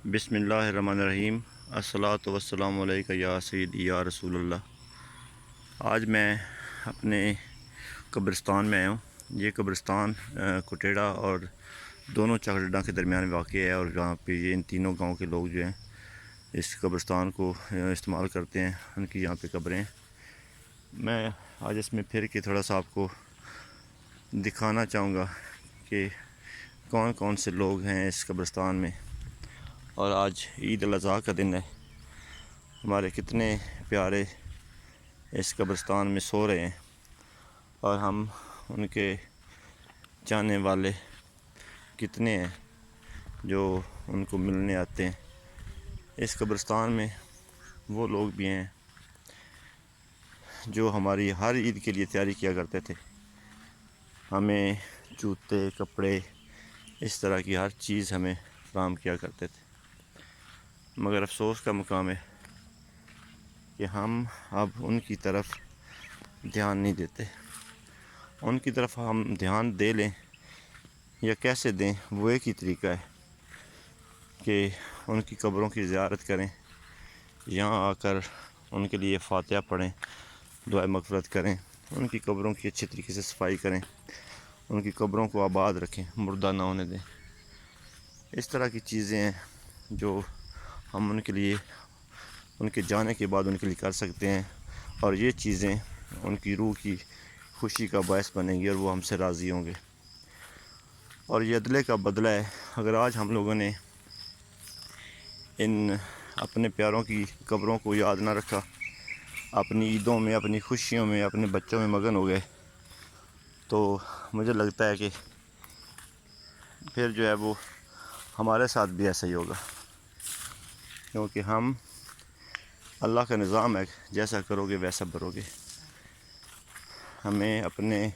بسم اللہ الرحمن الرحیم۔ الصلاۃ والسلام علیکہ یا سیدی یا رسول اللہ۔ آج میں اپنے قبرستان میں آیا ہوں۔ یہ قبرستان کٹیڑا اور دونوں چکڈڈا کے درمیان واقع ہے، اور جہاں پہ یہ ان تینوں گاؤں کے لوگ جو ہیں اس قبرستان کو استعمال کرتے ہیں، ان کی یہاں پہ قبریں ہیں۔ میں آج اس میں پھر کے تھوڑا سا آپ کو دکھانا چاہوں گا کہ کون کون سے لوگ ہیں اس قبرستان میں، اور آج عید الاضحیٰ کا دن ہے۔ ہمارے کتنے پیارے اس قبرستان میں سو رہے ہیں، اور ہم ان کے چاہنے والے کتنے ہیں جو ان کو ملنے آتے ہیں۔ اس قبرستان میں وہ لوگ بھی ہیں جو ہماری ہر عید کے لیے تیاری کیا کرتے تھے، ہمیں جوتے کپڑے اس طرح کی ہر چیز ہمیں فراہم کیا کرتے تھے۔ مگر افسوس کا مقام ہے کہ ہم اب ان کی طرف دھیان نہیں دیتے۔ ان کی طرف ہم دھیان دے لیں یا کیسے دیں، وہ ایک ہی طریقہ ہے کہ ان کی قبروں کی زیارت کریں، یہاں آ کر ان کے لیے فاتحہ پڑھیں، دعائے مغفرت کریں، ان کی قبروں کی اچھی طریقے سے صفائی کریں، ان کی قبروں کو آباد رکھیں، مردہ نہ ہونے دیں۔ اس طرح کی چیزیں ہیں جو ہم ان کے لیے، ان کے جانے کے بعد ان کے لیے کر سکتے ہیں، اور یہ چیزیں ان کی روح کی خوشی کا باعث بنیں گی، اور وہ ہم سے راضی ہوں گے۔ اور یہ عدلے کا بدلہ ہے۔ اگر آج ہم لوگوں نے ان اپنے پیاروں کی قبروں کو یاد نہ رکھا، اپنی عیدوں میں، اپنی خوشیوں میں، اپنے بچوں میں مگن ہو گئے، تو مجھے لگتا ہے کہ پھر جو ہے وہ ہمارے ساتھ بھی ایسا ہی ہوگا، کیونکہ ہم، اللہ کا نظام ہے، جیسا کرو گے ویسا بھرو گے۔ ہمیں اپنے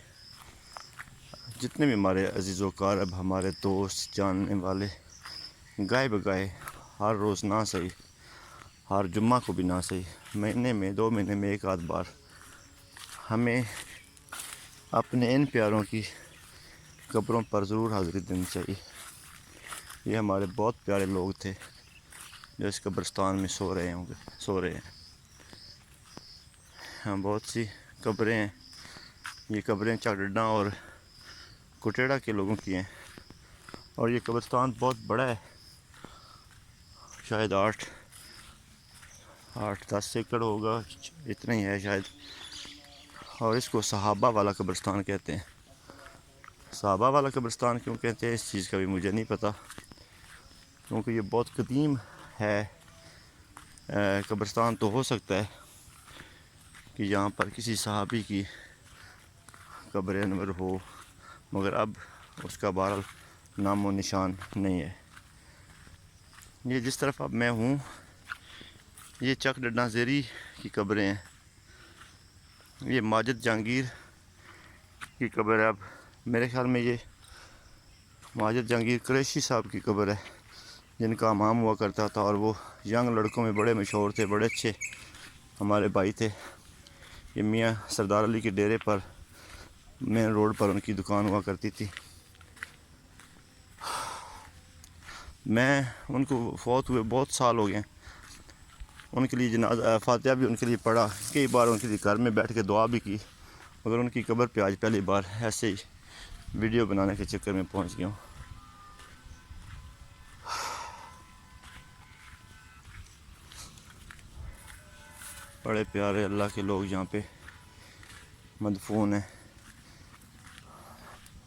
جتنے بھی ہمارے عزیز و اقارب، ہمارے دوست، جاننے والے، گائے بگائے ہر روز نہ صحیح، ہر جمعہ کو بھی نہ صحیح، مہینے میں 2 مہینے میں 1 آدھ بار ہمیں اپنے ان پیاروں کی قبروں پر ضرور حاضری دینی چاہیے۔ یہ ہمارے بہت پیارے لوگ تھے جو اس قبرستان میں سو رہے ہیں۔ ہاں، بہت سی قبریں ہیں۔ یہ قبریں چکڈڈا اور کٹیڑا کے لوگوں کی ہیں، اور یہ قبرستان بہت بڑا ہے، شاید 8-10 ایکڑ ہوگا، اتنا ہی ہے شاید۔ اور اس کو صحابہ والا قبرستان کہتے ہیں۔ صحابہ والا قبرستان کیوں کہتے ہیں اس چیز کا بھی مجھے نہیں پتہ، کیونکہ یہ بہت قدیم ہے۔ قبرستان تو ہو سکتا ہے کہ یہاں پر کسی صحابی کی قبر انور ہو، مگر اب اس کا بہرحال نام و نشان نہیں ہے۔ یہ جس طرف اب میں ہوں، یہ چکڈڈا زیری کی قبریں ہیں۔ یہ ماجد جہانگیر کی قبر ہے۔ اب میرے خیال میں یہ ماجد جہانگیر قریشی صاحب کی قبر ہے، جن کا امام ہوا کرتا تھا، اور وہ ینگ لڑکوں میں بڑے مشہور تھے، بڑے اچھے ہمارے بھائی تھے۔ یہ میاں سردار علی کے ڈیرے پر، مین روڈ پر ان کی دکان ہوا کرتی تھی۔ میں ان کو فوت ہوئے بہت سال ہو گئے، ان کے لیے جنازہ فاتحہ بھی ان کے لیے پڑھا، کئی بار ان کے لیے گھر میں بیٹھ کے دعا بھی کی، مگر ان کی قبر پہ آج پہلی بار ایسے ہی ویڈیو بنانے کے چکر میں پہنچ گیا ہوں۔ بڑے پیارے اللہ کے لوگ یہاں پہ مدفون ہیں۔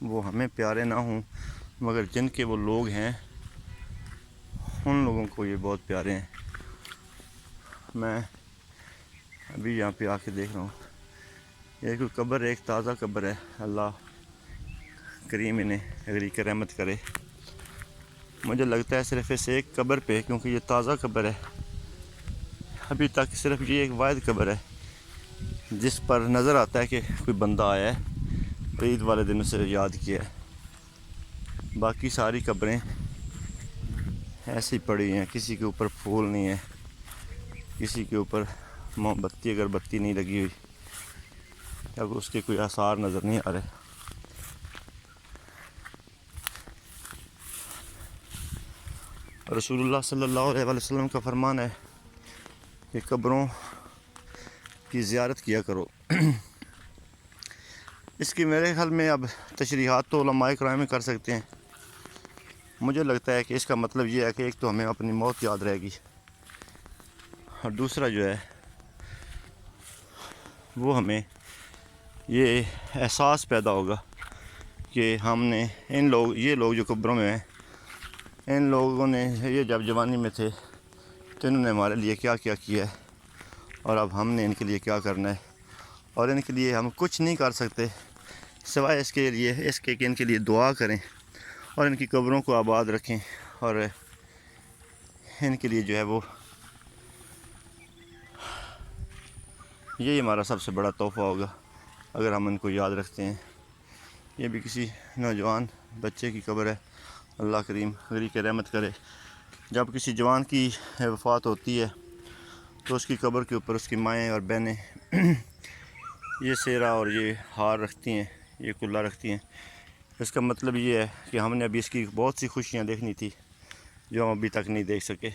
وہ ہمیں پیارے نہ ہوں، مگر جن کے وہ لوگ ہیں ان لوگوں کو یہ بہت پیارے ہیں۔ میں ابھی یہاں پہ آ کے دیکھ رہا ہوں، یہ کوئی قبر ہے، ایک تازہ قبر ہے۔ اللہ کریم انہیں غریق رحمت کرے۔ مجھے لگتا ہے صرف اس ایک قبر پہ، کیونکہ یہ تازہ قبر ہے، ابھی تک صرف یہ ایک واحد قبر ہے جس پر نظر آتا ہے کہ کوئی بندہ آیا ہے، عید والے دن اسے یاد کیا ہے۔ باقی ساری قبریں ایسی پڑی ہیں، کسی کے اوپر پھول نہیں ہے، کسی کے اوپر موم بتی اگربتی نہیں لگی ہوئی، اب اس کے کوئی آثار نظر نہیں آ رہے۔ رسول اللہ صلی اللہ علیہ وسلم کا فرمان ہے کہ قبروں کی زیارت کیا کرو۔ اس کی میرے خیال میں اب تشریحات تو علماء کرام کر سکتے ہیں۔ مجھے لگتا ہے کہ اس کا مطلب یہ ہے کہ ایک تو ہمیں اپنی موت یاد رہے گی، اور دوسرا جو ہے وہ ہمیں یہ احساس پیدا ہوگا کہ ہم نے یہ لوگ جو قبروں میں ہیں، ان لوگوں نے یہ جب جوانی میں تھے تو انہوں نے ہمارے لیے کیا کیا کیا ہے، اور اب ہم نے ان کے لیے کیا کرنا ہے، اور ان کے لیے ہم کچھ نہیں کر سکتے سوائے اس کے کہ ان کے لیے دعا کریں اور ان کی قبروں کو آباد رکھیں، اور ان کے لیے جو ہے وہ یہی ہمارا سب سے بڑا تحفہ ہوگا اگر ہم ان کو یاد رکھتے ہیں۔ یہ بھی کسی نوجوان بچے کی قبر ہے، اللہ کریم غریب کے رحمت کرے۔ جب کسی جوان کی وفات ہوتی ہے تو اس کی قبر کے اوپر اس کی مائیں اور بہنیں یہ سیرا اور یہ ہار رکھتی ہیں، یہ کلا رکھتی ہیں۔ اس کا مطلب یہ ہے کہ ہم نے ابھی اس کی بہت سی خوشیاں دیکھنی تھی جو ہم ابھی تک نہیں دیکھ سکے۔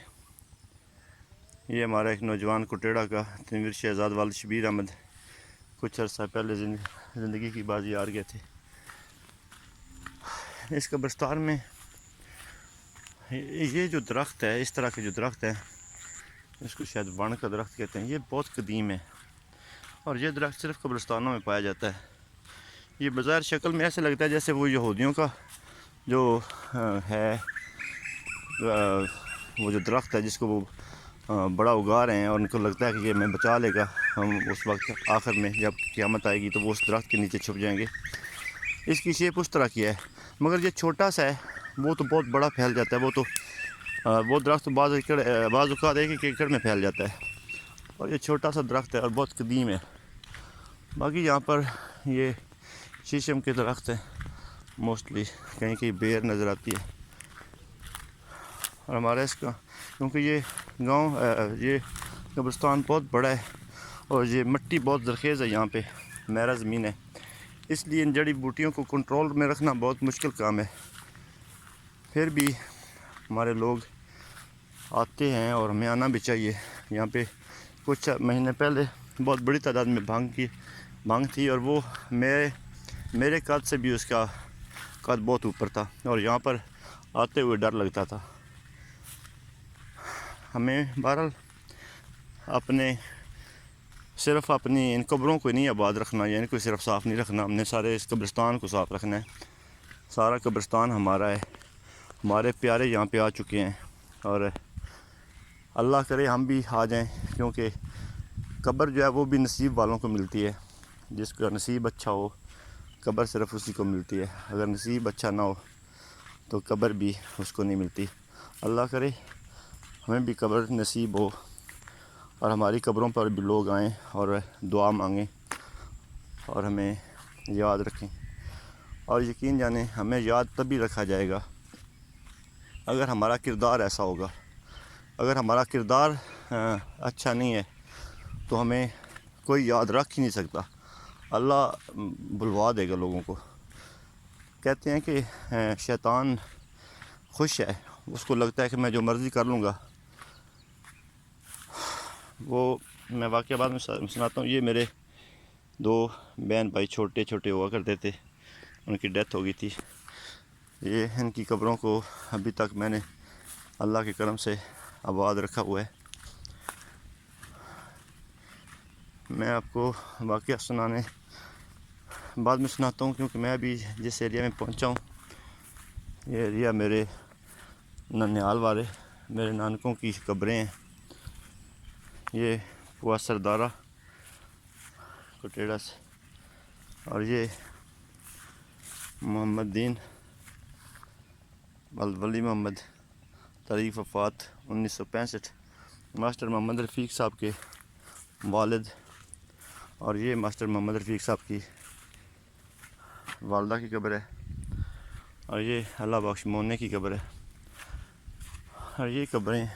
یہ ہمارا ایک نوجوان کوٹیڑا کا تنویر شہزاد والد شبیر احمد کچھ عرصہ پہلے زندگی کی بازی ہار گئے تھے۔ اس قبرستان میں یہ جو درخت ہے، اس طرح کے جو درخت ہے، اس کو شاید وان کا درخت کہتے ہیں، یہ بہت قدیم ہے، اور یہ درخت صرف قبرستانوں میں پایا جاتا ہے۔ یہ بظاہر شکل میں ایسے لگتا ہے جیسے وہ یہودیوں کا جو ہے وہ جو درخت ہے جس کو وہ بڑا اگا رہے ہیں، اور ان کو لگتا ہے کہ یہ ہمیں بچا لے گا، ہم اس وقت آخر میں جب قیامت آئے گی تو وہ اس درخت کے نیچے چھپ جائیں گے۔ اس کی شیپ اس طرح کی ہے، مگر یہ چھوٹا سا ہے، وہ تو بہت بڑا پھیل جاتا ہے۔ وہ درخت بعض اوقات ایک ایکڑ میں پھیل جاتا ہے، اور یہ چھوٹا سا درخت ہے اور بہت قدیم ہے۔ باقی یہاں پر یہ شیشم کے درخت ہیں، موسٹلی کہیں کہیں بیر نظر آتی ہے، اور ہمارا اس کا کیونکہ یہ گاؤں یہ قبرستان بہت بڑا ہے اور یہ مٹی بہت زرخیز ہے، یہاں پہ میرا زمین ہے، اس لیے ان جڑی بوٹیوں کو کنٹرول میں رکھنا بہت مشکل کام ہے۔ پھر بھی ہمارے لوگ آتے ہیں اور ہمیں آنا بھی چاہیے۔ یہاں پہ کچھ مہینے پہلے بہت بڑی تعداد میں بھانگ تھی، اور وہ میرے قد سے بھی اس کا قد بہت اوپر تھا، اور یہاں پر آتے ہوئے ڈر لگتا تھا۔ ہمیں بہرحال صرف اپنی ان قبروں کو نہیں آباد رکھنا، یا ان کو صرف صاف نہیں رکھنا، ہم نے سارے اس قبرستان کو صاف رکھنا ہے۔ سارا قبرستان ہمارا ہے، ہمارے پیارے یہاں پہ آ چکے ہیں، اور اللہ کرے ہم بھی آ جائیں، کیونکہ قبر جو ہے وہ بھی نصیب والوں کو ملتی ہے۔ جس کا نصیب اچھا ہو قبر صرف اسی کو ملتی ہے، اگر نصیب اچھا نہ ہو تو قبر بھی اس کو نہیں ملتی۔ اللہ کرے ہمیں بھی قبر نصیب ہو، اور ہماری قبروں پر بھی لوگ آئیں اور دعا مانگیں اور ہمیں یاد رکھیں، اور یقین جانیں ہمیں یاد تبھی رکھا جائے گا اگر ہمارا کردار ایسا ہوگا۔ اگر ہمارا کردار اچھا نہیں ہے تو ہمیں کوئی یاد رکھ ہی نہیں سکتا، اللہ بلوا دے گا لوگوں کو۔ کہتے ہیں کہ شیطان خوش ہے، اس کو لگتا ہے کہ میں جو مرضی کر لوں گا۔ وہ میں واقعہ بعد میں سناتا ہوں۔ یہ میرے 2 بہن بھائی چھوٹے ہوا کرتے تھے، ان کی ڈیتھ ہو گئی تھی۔ یہ ان کی قبروں کو ابھی تک میں نے اللہ کے کرم سے آباد رکھا ہوا ہے۔ میں آپ کو واقعہ سنانے بعد میں سناتا ہوں، کیونکہ میں ابھی جس ایریا میں پہنچا ہوں یہ ایریا میرے ننیال والے میرے نانکوں کی قبریں ہیں۔ یہ پوا سردارہ کوٹیڑا سے، اور یہ محمد دین ولی محمد تاریخ وفات 1965، ماسٹر محمد رفیق صاحب کے والد، اور یہ ماسٹر محمد رفیق صاحب کی والدہ کی قبر ہے، اور یہ اللہ بخش مونے کی قبر ہے۔ اور یہ قبریں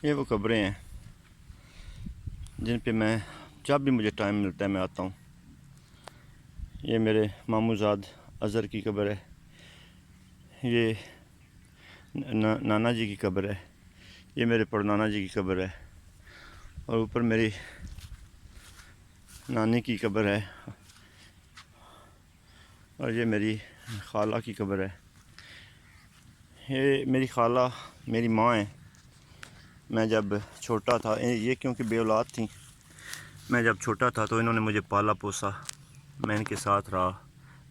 یہ وہ قبریں ہیں جن پہ میں جب بھی مجھے ٹائم ملتا ہے میں آتا ہوں۔ یہ میرے ماموں زاد اظہر کی قبر ہے، یہ نانا جی کی قبر ہے، یہ میرے پڑنانا جی کی قبر ہے، اور اوپر میری نانی کی قبر ہے، اور یہ میری خالہ کی قبر ہے۔ یہ میری خالہ میری ماں ہے۔ میں جب چھوٹا تھا، یہ کیونکہ بے اولاد تھیں، میں جب چھوٹا تھا تو انہوں نے مجھے پالا پوسا، میں ان کے ساتھ رہا،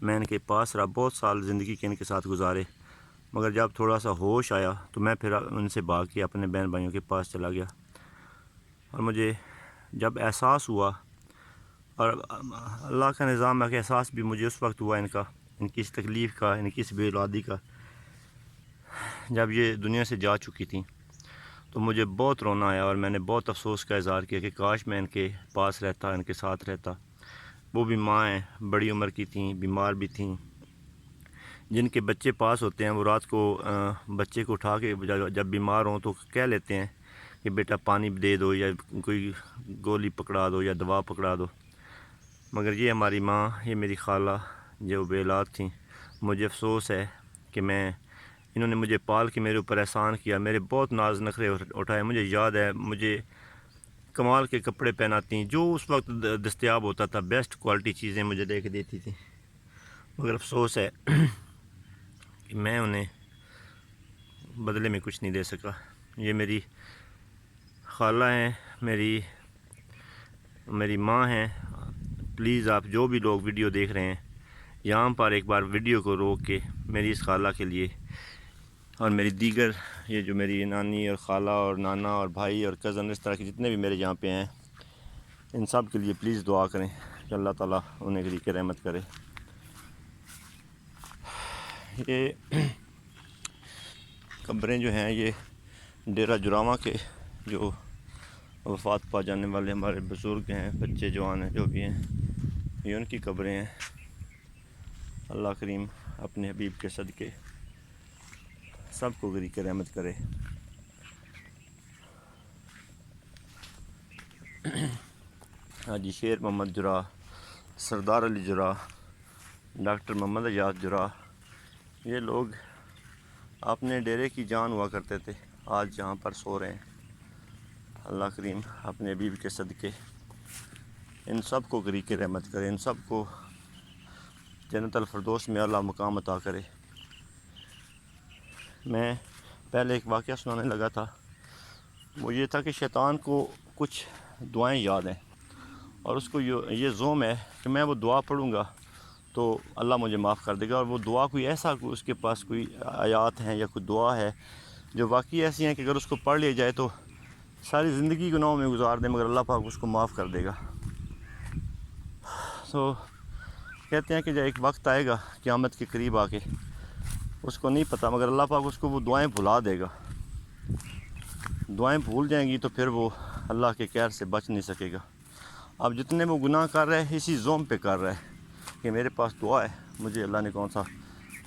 میں ان کے پاس رہا، بہت سال زندگی کے ان کے ساتھ گزارے۔ مگر جب تھوڑا سا ہوش آیا تو میں پھر ان سے بھاگ کے اپنے بہن بھائیوں کے پاس چلا گیا، اور مجھے جب احساس ہوا، اور اللہ کا نظام ہے کہ احساس بھی مجھے اس وقت ہوا ان کی اس تکلیف کا، ان کی اس بے اولادی کا، جب یہ دنیا سے جا چکی تھیں، تو مجھے بہت رونا آیا، اور میں نے بہت افسوس کا اظہار کیا کہ کاش میں ان کے پاس رہتا، ان کے ساتھ رہتا۔ وہ بھی ماں ہیں، بڑی عمر کی تھیں، بیمار بھی تھیں۔ جن کے بچے پاس ہوتے ہیں وہ رات کو بچے کو اٹھا کے جب بیمار ہوں تو کہہ لیتے ہیں کہ بیٹا پانی دے دو، یا کوئی گولی پکڑا دو، یا دوا پکڑا دو۔ مگر یہ ہماری ماں، یہ میری خالہ جو بے اولاد تھیں، مجھے افسوس ہے کہ انہوں نے مجھے پال کے میرے اوپر احسان کیا، میرے بہت ناز نخرے اٹھائے۔ مجھے یاد ہے، مجھے کمال کے کپڑے پہناتی، جو اس وقت دستیاب ہوتا تھا، بیسٹ کوالٹی چیزیں مجھے لے کے دیتی تھیں۔ مگر افسوس ہے کہ میں انہیں بدلے میں کچھ نہیں دے سکا۔ یہ میری خالہ ہیں، میری ماں ہیں۔ پلیز آپ جو بھی لوگ ویڈیو دیکھ رہے ہیں، یہاں پر ایک بار ویڈیو کو روک کے میری اس خالہ کے لیے، اور میری دیگر یہ جو میری نانی اور خالہ اور نانا اور بھائی اور کزن، اس طرح کے جتنے بھی میرے یہاں پہ ہیں، ان سب کے لیے پلیز دعا کریں کہ اللہ تعالیٰ انہیں غریق رحمت کرے۔ یہ قبریں جو ہیں، یہ ڈیرہ جراواں کے جو وفات پا جانے والے ہمارے بزرگ ہیں، بچے جوان ہیں، جو بھی ہیں، یہ ان کی قبریں ہیں۔ اللہ کریم اپنے حبیب کے صدقے سب کو غریق رحمت کرے۔ حاجی شیر محمد جرا، سردار علی جرا، ڈاکٹر محمد ایاز جرا، یہ لوگ اپنے ڈیرے کی جان ہوا کرتے تھے، آج جہاں پر سو رہے ہیں۔ اللہ کریم اپنے حبیب کے صدقے ان سب کو غریق رحمت کرے، ان سب کو جنت الفردوس میں اعلیٰ مقام عطا کرے۔ میں پہلے ایک واقعہ سنانے لگا تھا، وہ یہ تھا کہ شیطان کو کچھ دعائیں یاد ہیں، اور اس کو یہ زوم ہے کہ میں وہ دعا پڑھوں گا تو اللہ مجھے معاف کر دے گا، اور وہ دعا کوئی ایسا، اس کے پاس کوئی آیات ہیں یا کوئی دعا ہے جو واقعی ایسی ہیں کہ اگر اس کو پڑھ لیا جائے تو ساری زندگی گناہوں میں گزار دیں مگر اللہ پاک اس کو معاف کر دے گا۔ تو کہتے ہیں کہ جب ایک وقت آئے گا قیامت کے قریب آ کے، اس کو نہیں پتہ، مگر اللہ پاک اس کو وہ دعائیں بھلا دے گا۔ دعائیں بھول جائیں گی تو پھر وہ اللہ کے قہر سے بچ نہیں سکے گا۔ اب جتنے وہ گناہ کر رہے ہیں، اسی زوم پہ کر رہے ہیں کہ میرے پاس دعا ہے، مجھے اللہ نے کون سا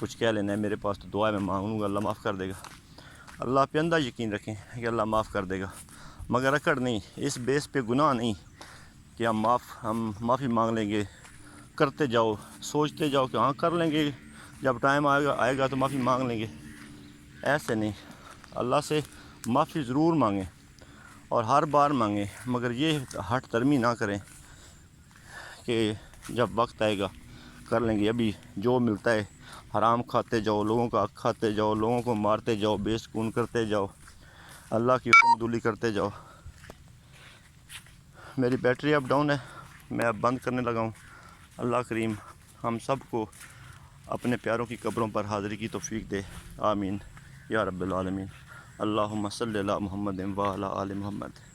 کچھ کہہ لینا ہے، میرے پاس تو دعا ہے، میں مانگوں گا اللہ معاف کر دے گا۔ اللہ پہ اندھا یقین رکھیں کہ اللہ معاف کر دے گا، مگر اکڑ نہیں، اس بیس پہ گناہ نہیں کہ ہم معافی مانگ لیں گے، کرتے جاؤ، سوچتے جاؤ کہ ہاں کر لیں گے، جب ٹائم آئے گا تو معافی مانگ لیں گے۔ ایسے نہیں، اللہ سے معافی ضرور مانگیں اور ہر بار مانگیں، مگر یہ ہٹ درمی نہ کریں کہ جب وقت آئے گا کر لیں گے۔ ابھی جو ملتا ہے حرام کھاتے جاؤ، لوگوں کا حق کھاتے جاؤ، لوگوں کو مارتے جاؤ، بے سکون کرتے جاؤ، اللہ کی حکم دولی کرتے جاؤ۔ میری بیٹری اب ڈاؤن ہے، میں اب بند کرنے لگا ہوں۔ اللہ کریم ہم سب کو اپنے پیاروں کی قبروں پر حاضری کی توفیق دے، آمین یا رب العالمین۔ اللہم صلی علی محمد و علی آل محمد۔